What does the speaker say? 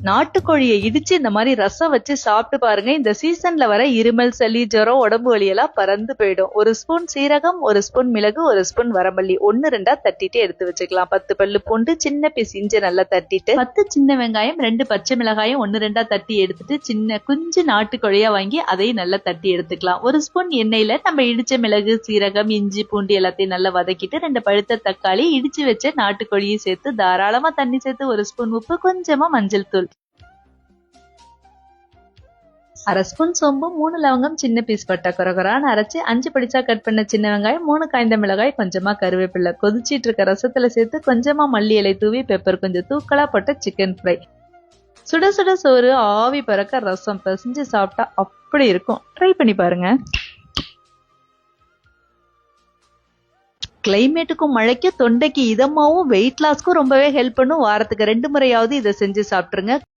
நாட்டுக்கோழியை இடிச்சு இந்த மாதிரி ரசம் வச்சு சாப்பிட்டு பாருங்க. இந்த சீசன்ல வர இருமல், சளி, ஜுரம், உடம்பு வலி எல்லாம் பறந்து போயிடும். ஒரு ஸ்பூன் சீரகம், ஒரு ஸ்பூன் மிளகு, ஒரு ஸ்பூன் வரமல்லி, 1-2 தட்டிட்டு எடுத்து வச்சுக்கலாம். 10 பல்லு பூண்டு, சின்ன பீஸ் இஞ்சி நல்லா தட்டிட்டு, 10 சின்ன வெங்காயம், 2 பச்சை மிளகாயம் 1-2 தட்டி எடுத்துட்டு, சின்ன குஞ்சு நாட்டுக்கோழியா வாங்கி அதையும் நல்லா தட்டி எடுத்துக்கலாம். ஒரு ஸ்பூன் எண்ணெயில நம்ம இடிச்ச மிளகு, சீரகம், இஞ்சி, பூண்டு எல்லாத்தையும் நல்லா வதக்கிட்டு, 2 பழுத்த தக்காளி, இடிச்சு வச்ச நாட்டுக்கோழியை சேர்த்து தாராளமா தண்ணி சேர்த்து 1 ஸ்பூன் உப்பு, கொஞ்சமா மஞ்சள் தூள், 1/2 ஸ்பூன் சோம்பு, 3 லவங்கம், சின்ன பீஸ் பட்டை கொரகொரான்னு அரைச்சு 5 படிச்சா கட் பண்ண சின்ன வெங்காயம், 3 காய்ந்த மிளகாய், கொஞ்சமா கருவேப்பிலை, கொதிச்சிட்டு இருக்க ரசத்துல சேர்த்து கொஞ்சமா மல்லி இலை தூவி பெப்பர் கொஞ்சம் தூக்கலா போட்ட சிக்கன் ஃப்ரை. சுட சுட சோறு, ஆவி பறக்க ரசம் பிசைஞ்சு சாப்பிட்டா அப்படி இருக்கும். ட்ரை பண்ணி பாருங்க. கிளைமேட்டுக்கும் மழைக்கு தொண்டைக்கு இதமாவும் வெயிட் லாஸ்க்கும் ரொம்பவே ஹெல்ப் பண்ணும். வாரத்துக்கு 2 முறையாவது இதை செஞ்சு சாப்பிட்டுருங்க.